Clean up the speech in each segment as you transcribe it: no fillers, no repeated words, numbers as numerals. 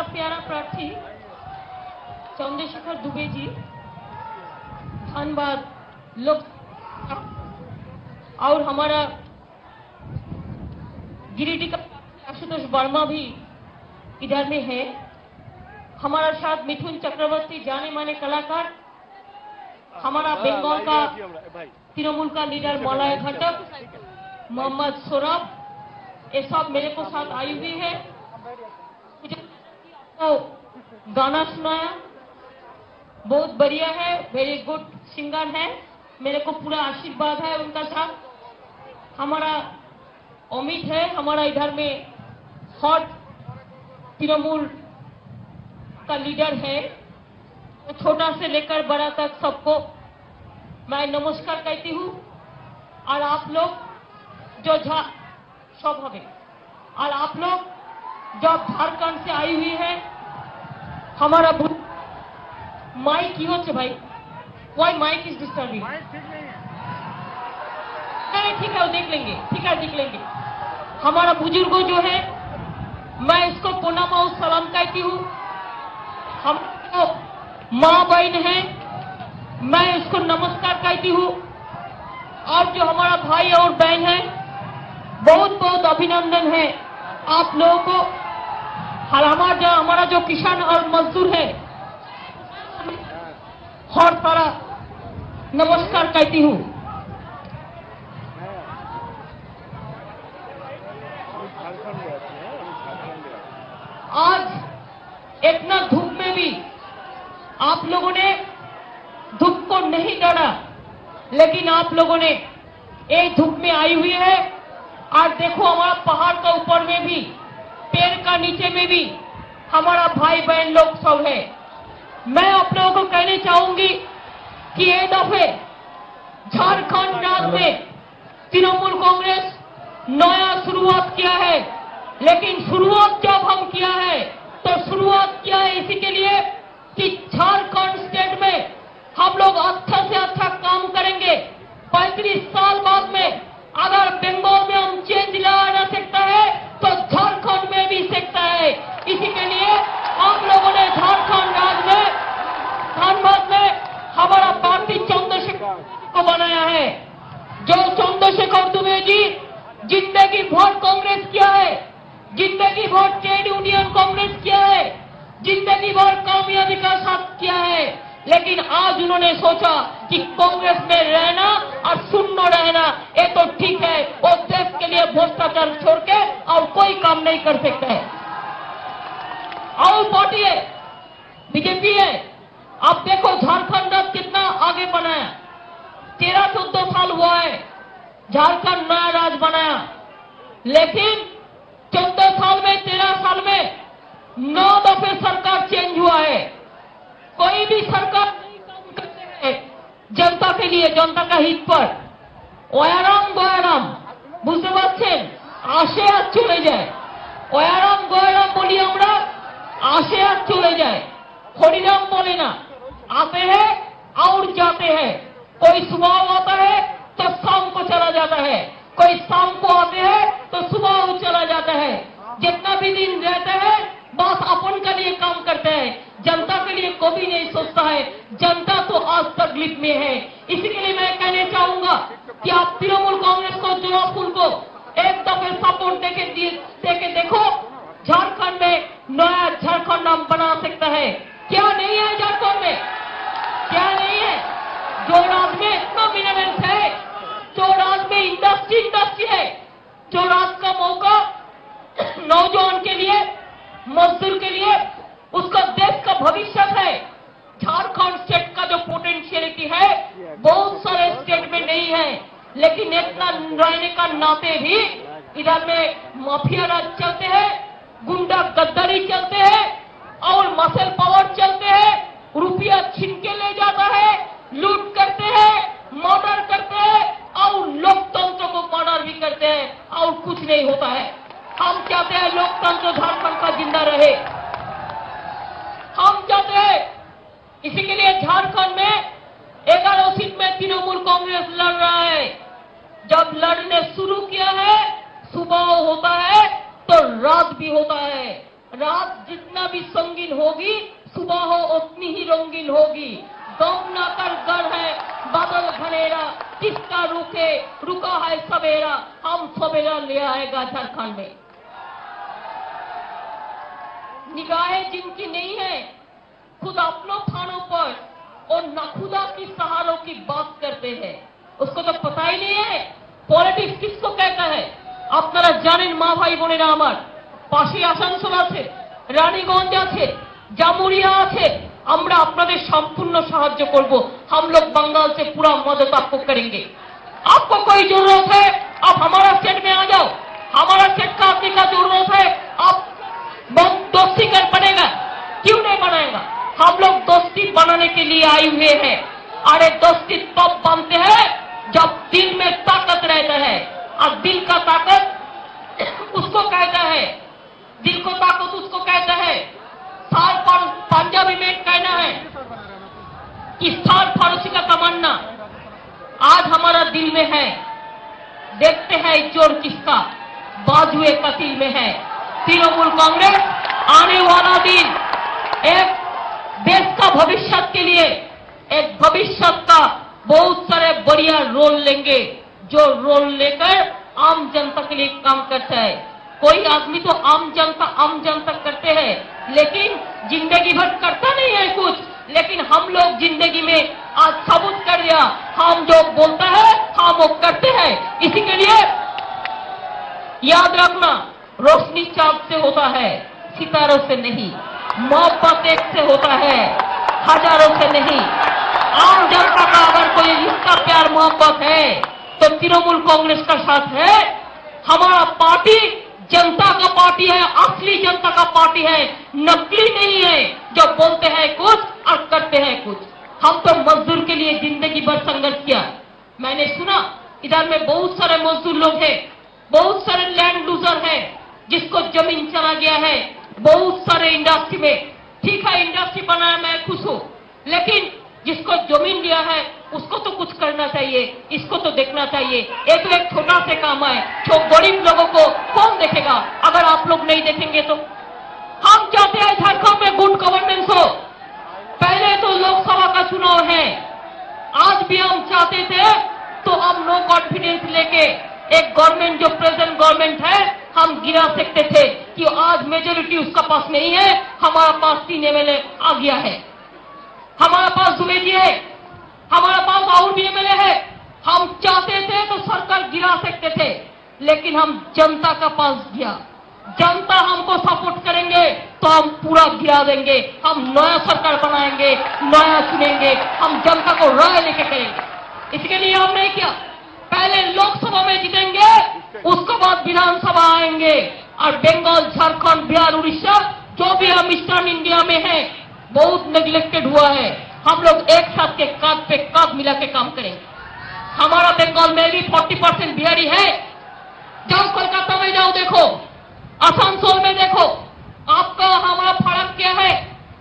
प्यारा प्रार्थी चंद्रशेखर दुबे जी, धन्यवाद लोग। और हमारा गिरिडीह का आशुतोष वर्मा भी इधर में है। हमारा साथ मिथुन चक्रवर्ती, जाने माने कलाकार, हमारा बंगाल का तृणमूल का लीडर मलय घटक, मोहम्मद सौरभ, ये सब मेरे को साथ आई हुई है। मुझे तो गाना सुनाया, बहुत बढ़िया है, वेरी गुड सिंगर है, मेरे को पूरा आशीर्वाद है उनका साथ। हमारा अमित है, हमारा इधर में हॉट तृणमूल का लीडर है, तो छोटा से लेकर बड़ा तक सबको मैं नमस्कार कहती हूँ। और आप लोग जो स्वभाविक, और आप लोग जो झारखंड से आई हुई है, हमारा माइक की होते भाई, वाई माइक इज डिस्टर्बिंग। ठीक है, वो देख लेंगे, ठीक है देख लेंगे। हमारा बुजुर्गों जो है, मैं इसको प्रणाम और सलाम कहती हूँ। हम माँ बहन है, मैं इसको नमस्कार कहती हूँ। और जो हमारा भाई और बहन है, बहुत बहुत अभिनंदन है आप लोगों को। हमारा जो किसान और मजदूर है, हर तरह नमस्कार कहती हूँ। आज इतना धूप में भी आप लोगों ने धूप को नहीं डरा, लेकिन आप लोगों ने एक धूप में आई हुई है। और देखो हमारा पहाड़ का ऊपर में भी, पेड़ का नीचे में भी हमारा भाई बहन लोग सब है। मैं आप लोगों को कहना चाहूंगी कि ये दफे झारखंड राज्य में तृणमूल कांग्रेस नया शुरुआत किया है, लेकिन शुरुआत जब हम किया है तो शुरुआत किया है इसी के लिए कि झारखंड स्टेट में हम लोग अच्छा से अच्छा काम करेंगे। 35 साल बाद में अगर बंगाल में हम चेंज लाना सकता है तो झारखंड में भी सकता है। इसी के लिए आप लोगों ने झारखंड राज्य में धनबाद में हमारा पार्टी चंद्रशेखर को बनाया है। जो चंद्रशेखर दुबे जी जिंदगी भर कांग्रेस किया है, जिंदगी भर ट्रेड यूनियन कांग्रेस किया है, जिंदगी भर कामयाबी का साथ किया है, लेकिन आज उन्होंने सोचा कि कांग्रेस में रहना और सुन्न रहना ये तो ठीक है, वो देश के लिए भ्रष्टाचार छोड़ के और कोई काम नहीं कर सकता है। और पार्टी है, बीजेपी है। अब देखो झारखंड अब कितना आगे बनाया, 13-14 साल हुआ है झारखंड नया राज्य बनाया, लेकिन 14 साल में 13 साल में 9 दफे सरकार चेंज हुआ है। कोई भी सरकार नहीं काम करते हैं जनता के लिए, जनता का हित पर। ওয়ারাম গয়ারাম বুঝতে পারছেন, আসে আর চলে যায়। ওয়ারাম গয়ারাম বলি আমরা, আসে আর চলে যায়। हरिराम बोले ना, आते हैं और जाते हैं। कोई सुबह आता है तो शाम को चला जाता है, कोई शाम को आते हैं तो सुबह को चला जाता है। जितना भी दिन रहते हैं बस अपन के लिए काम करते हैं, जनता के लिए कभी नहीं सोचता है। जनता तो आज तकलीफ में है। इसी के लिए मैं कहना चाहूंगा कि आप तृणमूल कांग्रेस को, जोड़ा फूल को एक दफे सपोर्ट देके देखो, झारखंड में नया झारखंड नाम बना सकता है। क्या नहीं है झारखंड में, क्या नहीं है? जो राज्य में इतना मिनरल्स है, जो राज्य में इंडस्ट्री है, जो राज्य का मौका नौजवान के लिए, मजदूर के लिए, उसका देश का भविष्य है। झारखंड स्टेट का जो पोटेंशियलिटी है बहुत सारे स्टेट में नहीं है, लेकिन इतना रहने का नाते भी इधर में माफिया राज चलते हैं, गुंडा गद्दारी चलते हैं और मसल पावर चलते हैं। रुपया छीन के ले जाता है, लूट करते हैं, मर्डर करते हैं और लोकतंत्र को मर्डर भी करते हैं और कुछ नहीं होता है। हम चाहते हैं लोकतंत्र झारखंड का जिंदा रहे, हम चाहते हैं। इसी के लिए झारखंड में 11 सीट में तृणमूल कांग्रेस लड़ रहा है। जब लड़ने शुरू किया है, सुबह होता है तो रात भी होता है। रात जितना भी संगीन होगी, सुबह हो उतनी ही रंगीन होगी। दम ना कर गढ़ है बादल घनेरा, किसका रुके रुका है सवेरा, हम सवेरा ले आएगा झारखंड में। निगाहें जिनकी नहीं है खुद अपनों थानों पर और नखुदा की सहारों की बात करते हैं, उसको तो पता ही नहीं है पॉलिटिक्स किसको कहता है। আপনারা জানেন মা ভাই বোনেরা আমার, পাশে আসানসোল আছে, রানীগঞ্জ আছে, জামুরিয়া আছে, আমরা আপনাদের সম্পূर्ण সাহায্য করব। हम लोग बंगाल से पूरा मदद आपको करेंगे। आपको कोई जरूरत है आप हमारा स्टेट में आ जाओ, हमारा स्टेट का आपकी का जरूरत है आप दोस्ती कर बनेगा, क्यों नहीं बनाएगा। हम लोग दोस्ती बनाने के लिए आए हुए हैं। अरे दोस्ती तब बनते हैं जब दिल में ताकत रहता है, और दिल का ताकत उसको कहता है, दिल को ताकत उसको कहता है। सार पंजाबी में कहना है कि सार फारसी का तमन्ना आज हमारा दिल में है, देखते हैं जोर किसका बाजुए कतील में है। तृणमूल कांग्रेस आने वाला दिन एक देश का भविष्य के लिए एक भविष्य का बहुत सारे बढ़िया रोल लेंगे, जो रोल लेकर आम जनता के लिए काम करता है। कोई आदमी तो आम जनता करते हैं, लेकिन जिंदगी भर करता नहीं है कुछ। लेकिन हम लोग जिंदगी में आज सबूत कर दिया, हम जो बोलता है हम वो करते हैं। इसी के लिए याद रखना, रोशनी चाँद से होता है, सितारों से नहीं। मोहब्बत एक से होता है, हजारों से नहीं। आम जनता का अगर कोई रिश्ता प्यार मोहब्बत है तो तृणमूल कांग्रेस का साथ है। हमारा पार्टी जनता का पार्टी है, असली जनता का पार्टी है, नकली नहीं है जो बोलते हैं कुछ और करते हैं कुछ। हम तो मजदूर के लिए जिंदगी भर संघर्ष किया। मैंने सुना इधर में बहुत सारे मजदूर लोग हैं, बहुत सारे लैंड लूजर हैं जिसको जमीन चला गया है, बहुत सारे इंडस्ट्री में। ठीक है इंडस्ट्री बनाया मैं खुश हूं, लेकिन जिसको जमीन दिया है उसको तो कुछ करना चाहिए, इसको तो देखना चाहिए। ये तो एक छोटा से काम है, जो गरीब लोगों को कौन देखेगा अगर आप लोग नहीं देखेंगे तो। हम चाहते हैं झारखंड में गुड गवर्नेंस हो। पहले तो लोकसभा का चुनाव है, आज भी हम चाहते थे तो हम नो कॉन्फिडेंस लेके एक गवर्नमेंट जो प्रेजेंट गवर्नमेंट है हम गिरा सकते थे कि आज मेजोरिटी उसका पास नहीं है, हमारा पास 3 एमएलए आ गया है, हमारा पास द्विवेदी है, हमारा पास और भी एमएलए है। हम चाहते थे तो सरकार गिरा सकते थे, लेकिन हम जनता का पास गया। जनता हमको सपोर्ट करेंगे तो हम पूरा गिरा देंगे, हम नया सरकार बनाएंगे, नया चुनेंगे, हम जनता को राय लेके करेंगे। इसके लिए हम नहीं किया, पहले लोकसभा में जीतेंगे उसके बाद विधानसभा आएंगे। और बंगाल, झारखंड, बिहार, उड़ीसा जो भी हम ईस्टर्न इंडिया में हैं बहुत नेग्लेक्टेड हुआ है। हम लोग एक साथ के कांध पे कांध मिला के काम करेंगे। हमारा बंगाल में भी 40% बिहारी है। जाओ कोलकाता में जाओ देखो, आसनसोल में देखो, आपका हमारा फर्क क्या है।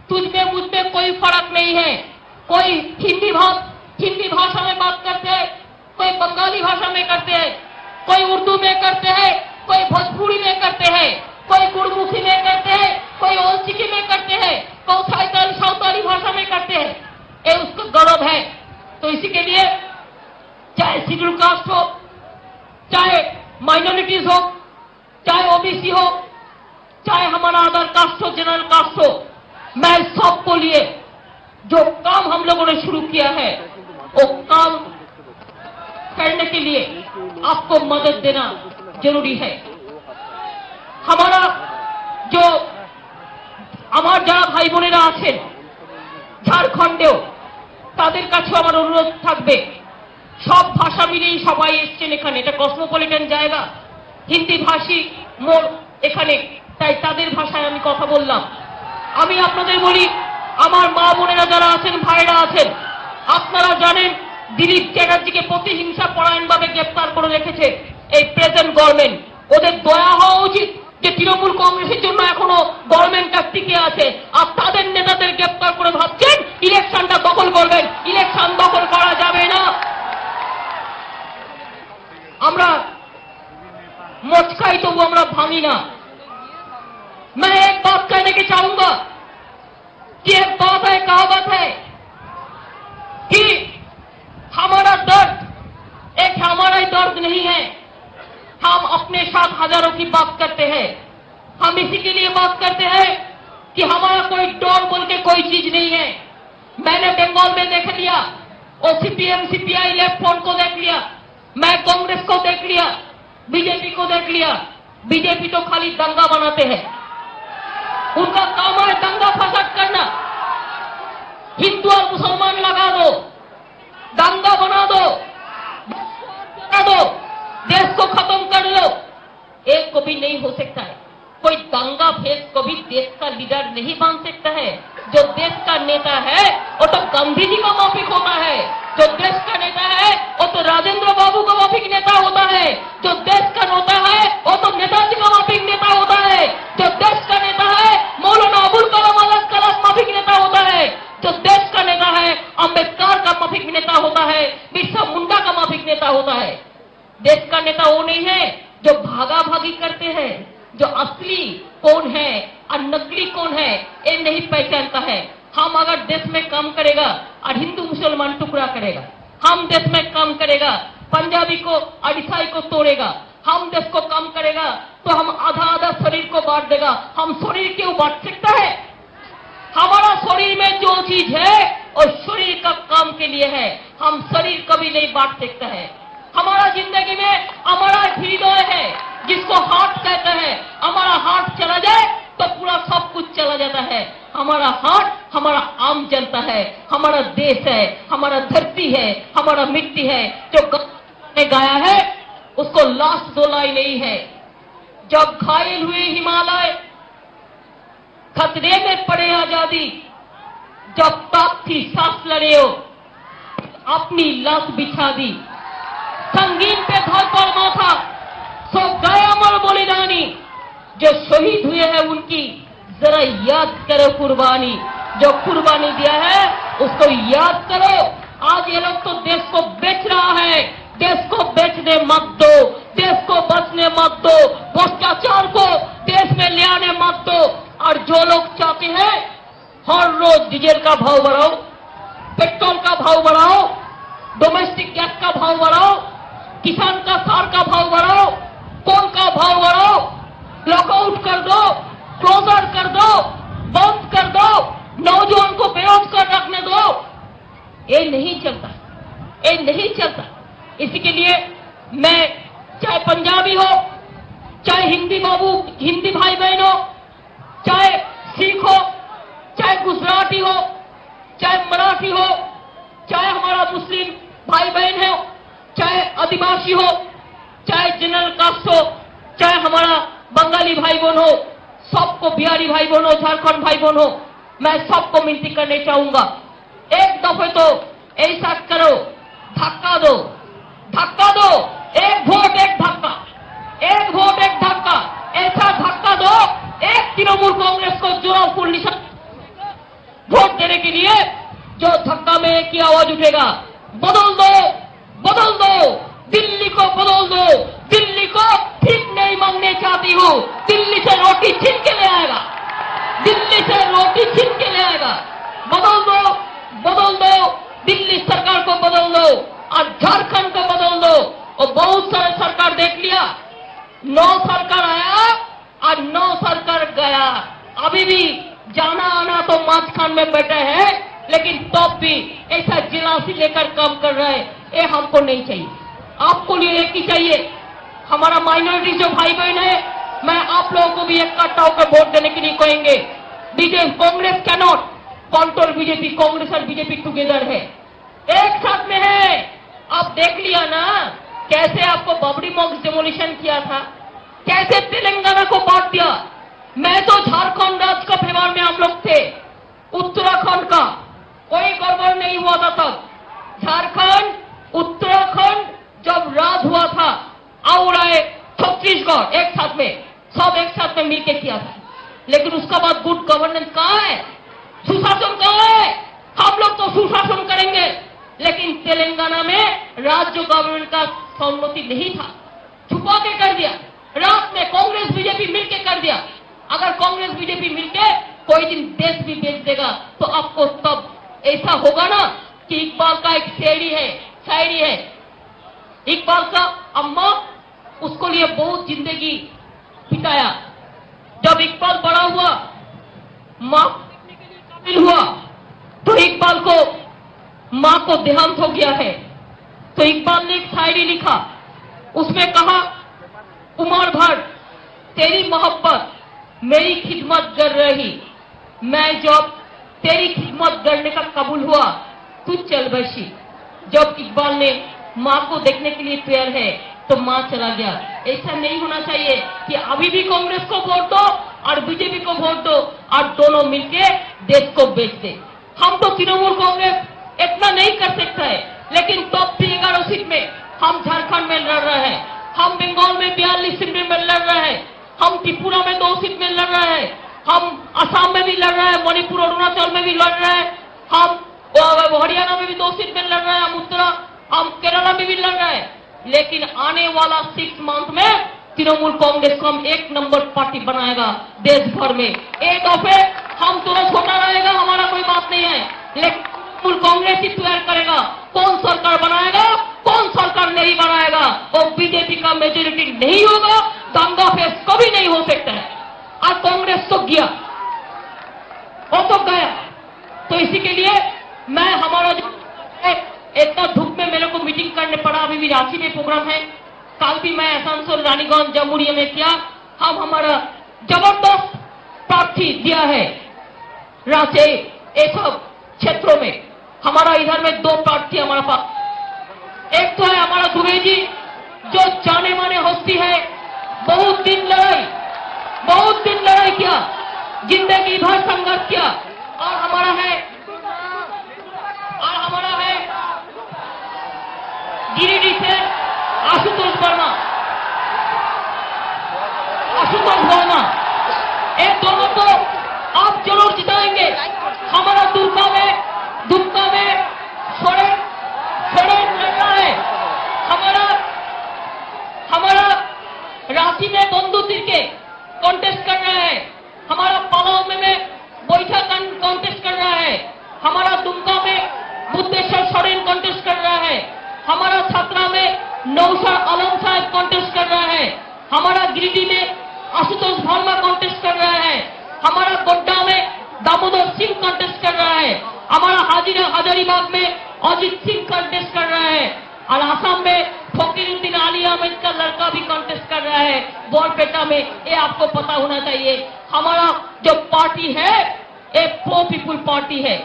तुझ में मुझ में कोई फर्क नहीं है। कोई हिंदी भाषा में बात करते हैं, कोई बंगाली भाषा में करते हैं, कोई उर्दू में करते हैं, कोई भोजपुरी में करते हैं, कोई गुड़मुखी में करते हैं, कोई ओलचिकी में करते हैं, कोई सावताली भाषा में करते हैं। ये उसको गौरव है। तो इसी के लिए चाहे शेड्यूल कास्ट हो, चाहे माइनॉरिटीज हो, चाहे ओबीसी हो, चाहे हमारा अदर कास्ट हो, जनरल कास्ट हो, मैं सबको लिए जो काम हम लोगों ने शुरू किया है वो काम करने के लिए आपको मदद देना जरूरी है। हमारा जो আমার যারা ভাই বোনেরা আছেন ঝাড়খণ্ডেও তাদের কাছে আমার অনুরোধ থাকবে, সব ভাষা মিলেই সবাই এসেছেন এখানে, এটা কসমোপলিটন জায়গা, হিন্দি ভাষী মোড় এখানে, তাই তাদের ভাষায় আমি কথা বললাম। আমি আপনাদের বলি, আমার মা বোনেরা যারা আছেন, ভাইরা আছেন, আপনারা জানেন দিলীপ চ্যাটার্জিকে প্রতিহিংসা পরায়ণভাবে গ্রেফতার করে রেখেছে এই প্রেজেন্ট গভর্নমেন্ট। ওদের দয়া হওয়া উচিত যে তৃণমূল কংগ্রেসের জন্য এখনো গভর্নমেন্টটা টিকে আছে, আর তাদের নেতাদের গ্রেফতার করে ভাবছেন ইলেকশনটা দখল করবেন। ইলেকশন দখল করা যাবে না। আমরা মচকাই তবু আমরা ভাঙি না। मैं एक बात करने के चाहूंगा कि एक बात है, कहावत है कि हमारा दर्द एक हमारा ही दर्द नहीं है, हम अपने साथ हजारों की बात करते हैं। हम इसी के लिए बात करते हैं कि हमारा कोई डर बोल के कोई चीज नहीं है। मैंने बंगाल में देख लिया, और सीपीएम सीपीआई लेफ्ट फ्रंट को देख लिया, मैं कांग्रेस को देख लिया, बीजेपी को देख लिया। बीजेपी तो खाली दंगा बनाते हैं, उनका काम है दंगा फसाद करना। हिंदू और मुसलमान लगा दो, दंगा बना दो, देश को खत्म कर लो। एक को भी नहीं हो सकता है। कोई दंगा फेस को भी देश का लीडर नहीं बन सकता है। जो देश का नेता है वो तो गांधी जी का माफिक होता है। जो देश का नेता है वो तो राजेंद्र बाबू का माफिक नेता होता है। जो देश का नेता है वो तो नेताजी का माफिक नेता होता है। जो देश का नेता है मौलाना अबुल कलाम आजाद का माफिक नेता होता है। जो देश का नेता है अंबेडकर का माफिक नेता होता है, बिरसा मुंडा का माफिक नेता होता है। देश का नेता वो नहीं है जो भागा भागी करते हैं, जो असली कौन है और नकली कौन है ये नहीं पहचानता है। हम अगर देश में काम करेगा और हिंदू मुसलमान टुकड़ा करेगा, हम देश में काम करेगा पंजाबी को और ईसाई को तोड़ेगा, हम देश को काम करेगा तो हम आधा आधा शरीर को बांट देगा। हम शरीर क्यों बांट सकता है? हमारा शरीर में जो चीज है और शरीर का काम के लिए है, हम शरीर कभी नहीं बांट सकता है। हमारा जिंदगी में हमारा हृदय है जिसको हार्ट कहते हैं। हमारा हार्ट चला जाए तो पूरा सब कुछ चला जाता है। हमारा हार्ट हमारा आम जनता है, हमारा देश है, हमारा धरती है, हमारा मिट्टी है। जो ने गाया है उसको लास्ट दो लाइन नहीं है। जब घायल हुए हिमालय, खतरे में पड़े आजादी, जब तक थी सांस लड़े हो अपनी लाश बिछा दी। संगीन पे धर पर माथा सो गया अमर बलिदानी, जो शहीद हुए हैं उनकी जरा याद करो कुर्बानी। जो कुर्बानी दिया है उसको याद करो। आज ये लोग तो देश को बेच रहा है, देश को बेचने मत दो, देश को बचने मत दो, भ्रष्टाचार को देश में ले आने मत दो। और जो लोग चाहते हैं हर रोज डीजल का भाव बढ़ाओ, पेट्रोल का भाव बढ़ाओ, डोमेस्टिक गैस का भाव बढ़ाओ, किसान का सार का भाव बढ़ाओ, कोल का भाव बढ़ाओ, लॉकआउट कर दो, क्लोजर कर दो, बंद कर दो, नौजवान को बेरोजगार रखने दो, ये नहीं चलता, ये नहीं चलता। इसी के लिए मैं चाहे पंजाबी हो, चाहे हिंदी बाबू हिंदी भाई बहन हो, चाहे सिख हो, चाहे गुजराती हो, चाहे मराठी हो, चाहे हमारा मुस्लिम भाई बहन हो, चाहे आदिवासी हो, चाहे जनरल कास्ट हो, चाहे हमारा बंगाली भाई बहन हो, सबको बिहारी भाई बहन हो, झारखंड भाई बहन हो, मैं सबको विनती करने चाहूंगा, एक दफे तो ऐसा करो, धक्का दो, धक्का दो, एक वोट एक धक्का, एक वोट एक धक्का, ऐसा धक्का दो एक तृणमूल कांग्रेस को चुनाव को निशान वोट देने के लिए, जो धक्का में एक की आवाज उठेगा, बदल दो, बदल दो, दिल्ली को बदल दो, दिल्ली को ठीक नहीं मांगने चाहती हूँ, दिल्ली से रोटी छीन के ले आएगा, दिल्ली से रोटी छीन के ले आएगा। बदल दो, बदल दो, दिल्ली सरकार को बदल दो और झारखंड को बदल दो। और बहुत सारे सरकार देख लिया, 9 सरकार आया और 9 सरकार गया। अभी भी जाना आना तो माछखान में बैठे हैं, लेकिन तब भी ऐसा जिला से लेकर काम कर रहे हैं, ये हमको नहीं चाहिए। आपको लिए एक ही चाहिए। हमारा माइनॉरिटी जो भाई बहन है, मैं आप लोगों को भी इकट्ठा होकर वोट देने के लिए कहेंगे। BJP Congress can not control BJP, Congress और बीजेपी टुगेदर है, एक साथ में है। आप देख लिया ना कैसे आपको बबरी मॉक्स डेमोलिशन किया था, कैसे तेलंगाना को बांट दिया। मैं तो झारखंड राज्य का फेवर में हम लोग थे, उत्तराखंड का कोई गड़बड़ नहीं हुआ था तब। झारखंड उत्तराखंड जब राज हुआ था और छत्तीसगढ़ एक साथ में, सब एक साथ में मिलकर किया था। लेकिन उसका बाद गुड गवर्नेंस कहाँ है, सुशासन कहाँ है? हम लोग तो सुशासन करेंगे, लेकिन तेलंगाना में राज्य गवर्नमेंट का सम्मति नहीं था, छुपा के कर दिया। रात में कांग्रेस बीजेपी मिलकर कर दिया। अगर कांग्रेस बीजेपी मिलके कोई दिन देश भी बेच देगा तो आपको तब ऐसा होगा ना कि इकबाल का एक शायरी है। इकबाल का अम्मा उसको लिए बहुत जिंदगी बिताया। जब इकबाल बड़ा हुआ, मां काबिल हुआ, तो इकबाल को मां को देहांत हो गया है। तो इकबाल ने एक शायरी लिखा, उसमें कहा, उमर भर तेरी मोहब्बत मेरी खिदमत कर रही, मैं जब तेरी खिदमत करने का कबूल हुआ तू चल बसी। जब इकबाल ने मां को देखने के लिए तैयार है तो मां चला गया। ऐसा नहीं होना चाहिए कि अभी भी कांग्रेस को वोट दो और बीजेपी को वोट दो और दोनों मिलके देश को बेच दे। हम तो तृणमूल कांग्रेस इतना नहीं कर सकता है, लेकिन टॉप 11 सीट में हम झारखंड में लड़ रहे हैं, हम बंगाल में 42 सीट में लड़ रहे हैं, हम त्रिपुरा में 2 सीट में लड़ रहे हैं, हम असम में भी लड़ रहे हैं, मणिपुर अरुणाचल में भी लड़ रहे हैं, हम हरियाणा में भी 2 सीट में लड़ रहे हैं, हम केरला में भी लड़ रहे हैं। लेकिन आने वाला 6 मंथ में तृणमूल कांग्रेस को हम 1 नंबर पार्टी बनाएगा देश भर में। एक दफे हम थोड़ा छोटा रहेगा, हमारा कोई बात नहीं है, लेकिन तृणमूल कांग्रेस ही तैयार करेगा कौन सरकार बनाएगा, कौन सरकार नहीं बनाएगा। और बीजेपी का मेजोरिटी नहीं होगा, दंगा फेस कभी नहीं हो सकता है। आज कांग्रेस तो गया, वो तो गया। तो इसी के लिए मैं हमारा जो इतना धूप में मेरे को मीटिंग करने पड़ा, अभी भी रांची में प्रोग्राम है, कल भी मैं आसनसोल, रानीगंज, जमुरिया में किया। हम हमारा जबरदस्त प्रार्थी दिया है रांची ये सब क्षेत्रों में। हमारा इधर में 2 प्रार्थी हमारा पास। एक तो है हमारा दुबे जी, जो जाने माने हस्ती है, बहुत दिन लड़ाई किया, जिंदगी भर संघर्ष किया। और हमारा है गिरिडीह से आशुतोष वर्मा। ये दोनों को आप जरूर जिताएंगे। हमारा दुमका में सोरेन लड़ रहा है, हमारा रांची में बंधु तिर्के कॉन्टेस्ट कर रहा है, हमारा पलाव में बैठा कॉन्टेस्ट कर रहा है, हमारा दुमका में बुद्धेश्वर सोरेन कॉन्टेस्ट कर रहा है, हमारा छात्रा में नौशाद आलम साहब कॉन्टेस्ट कर रहा है, हमारा गिरिडीह में आशुतोष वर्मा कॉन्टेस्ट कर रहा है, हमारा गोड्डा में दामोदर सिंह कॉन्टेस्ट कर रहा है, हमारा हजारीबाग में अजीत सिंह कॉन्टेस्ट कर रहा है, और असम में फकीरुद्दीन अली अहमद का लड़का भी कॉन्टेस्ट कर रहा है बोरपेटा में। ये आपको पता होना चाहिए। हमारा जो पार्टी है ये प्रो पीपुल पार्टी है,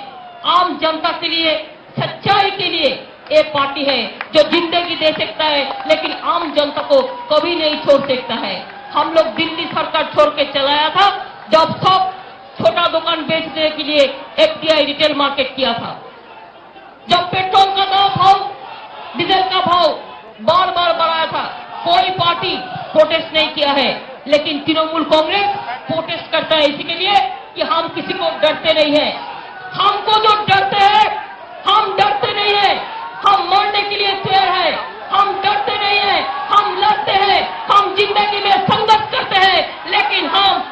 आम जनता के लिए, सच्चाई के लिए ये पार्टी है जो जिंदगी दे सकता है, लेकिन आम जनता को कभी नहीं छोड़ सकता है। हम लोग दिल्ली सरकार छोड़ के चलाया था जब सब छोटा दुकान बेचने के लिए एफडीआई रिटेल मार्केट किया था, जब पेट्रोल का भाव, डीजल का भाव बार बार बढ़ाया था, कोई पार्टी प्रोटेस्ट नहीं किया है। लेकिन तृणमूल कांग्रेस प्रोटेस्ट करता है इसी के लिए कि हम किसी को डरते नहीं है। हमको जो डरते हैं, हम डरते नहीं है, हम मरने के लिए तैयार है, हम डरते नहीं है, हम लड़ते हैं, हम जिंदगी में संघर्ष करते हैं, लेकिन हम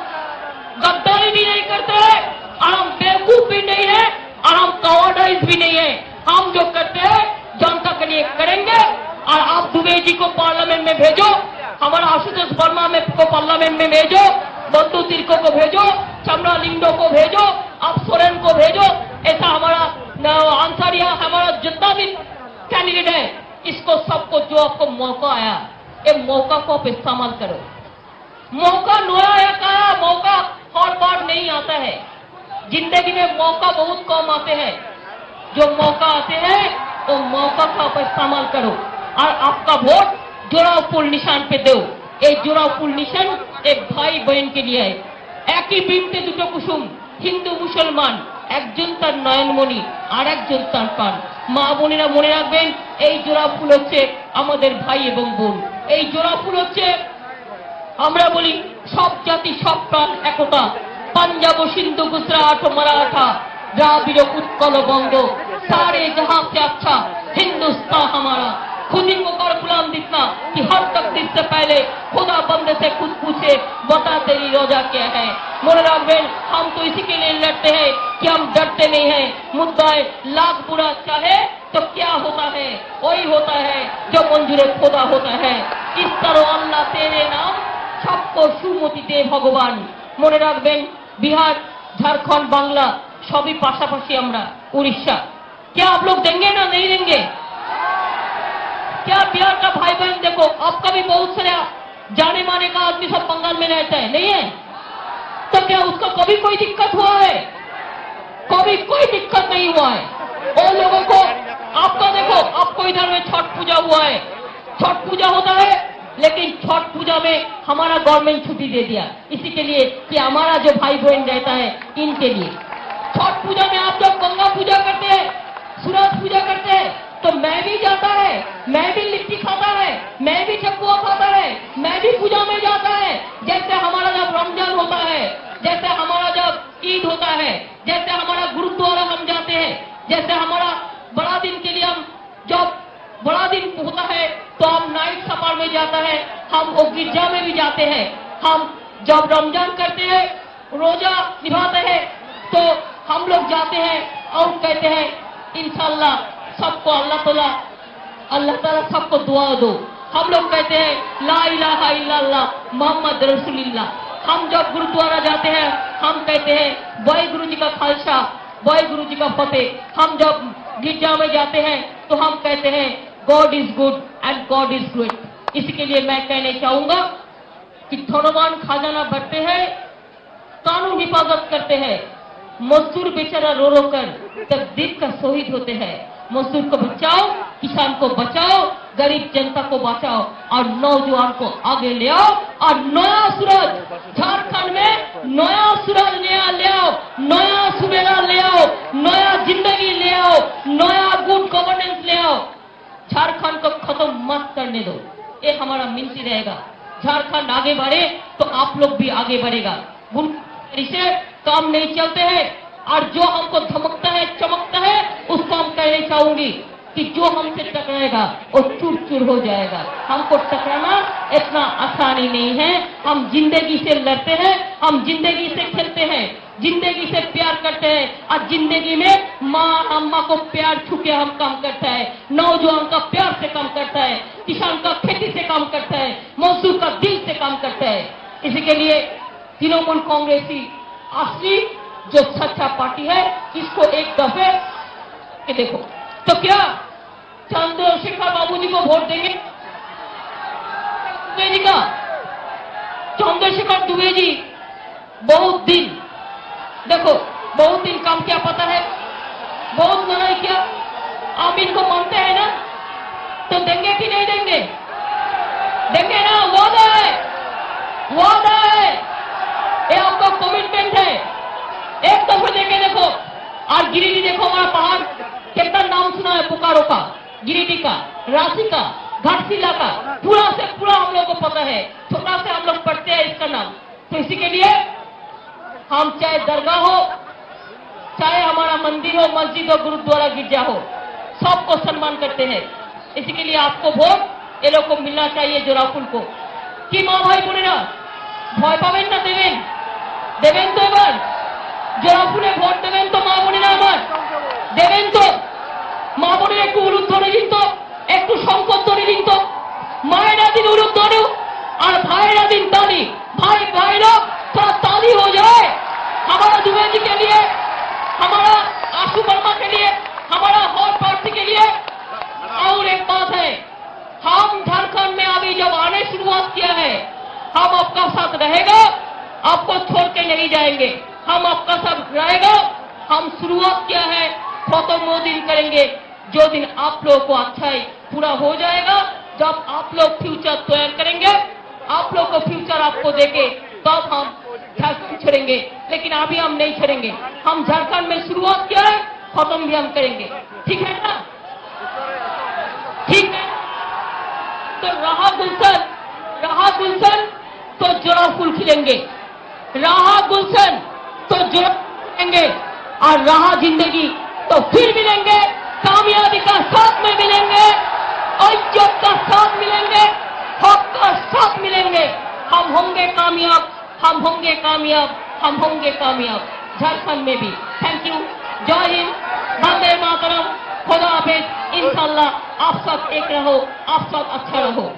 गद्दारी भी नहीं करते हैं और हम बेवकूफ भी नहीं है और हम कवाडाइज भी नहीं है। हम जो करते हैं जनता के लिए करेंगे। और आप दुबे जी को पार्लियामेंट में भेजो, हमारा आशुतोष वर्मा को पार्लियामेंट में भेजो, बंधु तिर्को को भेजो, चमड़ा लिंगडो को भेजो, आप सोरेन को भेजो। ऐसा हमारा आंसरिया, हमारा जितना भी कैंडिडेट है, इसको सबको जो आपको मौका आया, ये मौका को आप इस्तेमाल करो। मौका नुआया का मौका हर बार नहीं आता है, जिंदगी में मौका बहुत कम आते हैं। जो मौका आते हैं वो मौका का आप इस्तेमाल करो और आपका वोट जोड़ाव पुल निशान पे दो। ये जोड़ाव पुल निशान एक भाई बहन के लिए है। एक ही বৃত্তে দুটো কুসুম, হিন্দু মুসলমান, একজন তার নয়নমণি আর একজন তার প্রাণ। মা বোনেরা মনে রাখবেন, এই জোড়া ফুল হচ্ছে আমাদের ভাই এবং বোন। এই জোড়া ফুল হচ্ছে, আমরা বলি সব জাতি সব প্রাণ একতা, পাঞ্জাব সিন্ধু গুজরাট মারাঠা দ্রাবিড় উৎকল বঙ্গ, सारे जहां से अच्छा हिंदुस्तान हमारा। खुद ही को कर गुलाम दिखना कि हर तकदीर से पहले खुदा बंदे से खुद पूछे बता तेरी रोजा क्या है। मोरे राघवेन, हम तो इसी के लिए लड़ते हैं कि हम डरते नहीं हैं। मुद्दा लाख बुरा चाहे तो क्या होता है, वही होता है जो मंजूर खुदा होता है। इस तरह अल्लाह तेरे नाम सबको सुमति दे भगवान। मोरे राखबेन, बिहार, झारखंड, बांग्ला सभी पाशापाशी हमरा, उड़ीसा, क्या आप लोग देंगे ना नहीं देंगे? क्या बिहार का भाई बहन देखो, आपका भी बहुत सारा जाने माने का आदमी सब बंगाल में रहता है, नहीं है? तो क्या उसको कभी कोई दिक्कत हुआ है? कभी कोई दिक्कत नहीं हुआ है। और लोगों को आपका देखो, आपको इधर में छठ पूजा हुआ है, छठ पूजा होता है, लेकिन छठ पूजा में हमारा गवर्नमेंट छुट्टी दे दिया इसी के लिए कि हमारा जो भाई बहन रहता है इनके लिए। छठ पूजा में आप जब गंगा पूजा करते हैं, सूरज पूजा करते हैं, तो मैं भी जाता है, मैं भी लिट्टी खाता है, मैं भी ठकुआ खाता है, मैं भी पूजा में जाता है। जैसे हमारा जब रमजान होता है, जैसे हमारा जब ईद होता है, जैसे हमारा गुरुद्वारा हम जाते हैं, जैसे हमारा बड़ा दिन के लिए हम जब बड़ा दिन होता है तो हम नाइट सफर में जाता है, हम वो गिरजा में भी जाते हैं। हम जब रमजान करते हैं, रोजा निभाते हैं, तो हम लोग जाते हैं और कहते हैं इंशाल्लाह सबको अल्लाह ताला सबको दुआ दो। हम लोग कहते हैं ला इलाहा इल्लल्लाह मोहम्मद रसूलुल्लाह। हम जब गुरुद्वारा जाते हैं हम कहते हैं वाहिगुरु जी का खालसा वाहिगुरु जी का फतेह। हम जब गिरजा में जाते हैं तो हम कहते हैं God is good and God is great. इसके लिए मैं कहना चाहूंगा कि धनवान खजाना बढ़ते हैं, कानून हिफाजत करते हैं, मजदूर बेचारा रो रो कर तकदीर का शहीद होते हैं। मजदूर को बचाओ, किसान को बचाओ, गरीब जनता को बचाओ और नौजवान को आगे ले आओ और नया सूरज झारखंड में, नया सूरज नया ले आओ, नया सुबेरा ले आओ, नया जिंदगी ले आओ, नया गुड गवर्नेंस ले आओ। झारखंड को खत्म मत करने दो, ये हमारा मिनती रहेगा। झारखंड आगे बढ़े तो आप लोग भी आगे बढ़ेगा। से काम नहीं चलते हैं और जो हमको धमकता है चमकता है उसको हम कहना चाहूंगी कि जो हमसे टकराएगा वो चूर चूर हो जाएगा। हमको टकराना इतना आसानी नहीं है। हम जिंदगी से लड़ते हैं, हम जिंदगी से खेलते हैं, जिंदगी से प्यार करते हैं और जिंदगी में माँ अम्मा को प्यार छुके हम काम करता है, नौजवान का प्यार से काम करता है, किसान का खेती से काम करता है, मजदूर का दिल से काम करता है। इसी के लिए तृणमूल कांग्रेस ही असली जो सच्चा पार्टी है, इसको एक दफे के देखो। तो क्या चंद्रशेखर बाबू जी को वोट देंगे? दुबे जी का, चंद्रशेखर दुबे जी बहुत दिन देखो, बहुत दिन काम किया, पता है बहुत लड़ाई किया। आप इनको मानते हैं ना, तो देंगे कि नहीं देंगे? देंगे ना, वादा है, वादा है, ये आपका कमिटमेंट है। एक दफे देके देखो। और गिरिडीह देखो, हमारा पहाड़ कितना नाम सुना है, बोकारो का, गिरिडीह का, रांची का, घाटशिला का, पूरा से पूरा हम लोग को पता है। छोटा से हम लोग पढ़ते हैं इसका नाम। तो इसी के लिए हम चाहे दरगाह हो, चाहे हमारा मंदिर हो, मस्जिद हो, गुरुद्वारा, गिरजा हो, सबको सम्मान करते हैं। इसी के लिए आपको वोट ये लोग को मिलना चाहिए, जोराफुल को। कि माँ भाई बोलेना ভয় পাবেন না, দেবেন দেবেন তো, এবার জোড়াফুলে ভোট দেবেন তো মা বোনেরা আমার, দেবেন তো? মা বোনের একটু উলুধ্বনি দিন তো, একটু শঙ্করধ্বনি দিন তো। মায়েরা দিন উলুধ্বনি और भाईरा दिन ताली। भाई भाईरा थोड़ा ताली हो जाए हमारा दुबे जी के लिए, हमारा आशु वर्मा के लिए, हमारा हॉट पार्टी के लिए। और एक बात है, हम झारखंड में अभी जब आने शुरुआत किया है, हम आपका साथ रहेगा, आपको छोड़ के नहीं जाएंगे, हम आपका साथ रहेगा। हम शुरुआत किया है, खत्म वो दिन करेंगे जो दिन आप लोगों को अच्छा पूरा हो जाएगा। जब आप लोग फ्यूचर तैयार करेंगे, आप लोग को फ्यूचर आपको देके तब हम झारखंड छोड़ेंगे, लेकिन अभी हम नहीं छोड़ेंगे। हम झारखंड में शुरुआत किया है, खत्म भी हम करेंगे, ठीक है ना? ठीक है। तो रहा गुलशन तो जोड़ा फूल खिलेंगे, रहा गुलशन तो जोड़ा खिलेंगे, और रहा जिंदगी तो फिर मिलेंगे, कामयाबी का साथ में मिलेंगे। इज्जत का साथ मिलेंगे, हक का साथ मिलेंगे। हम होंगे कामयाब, हम होंगे कामयाब, हम होंगे कामयाब झारखंड में भी। Thank you. जय हिंद, वंदे मातरम, खुदा हाफिज। इंशाल्लाह आप सब एक रहो, आप सब अच्छा रहो।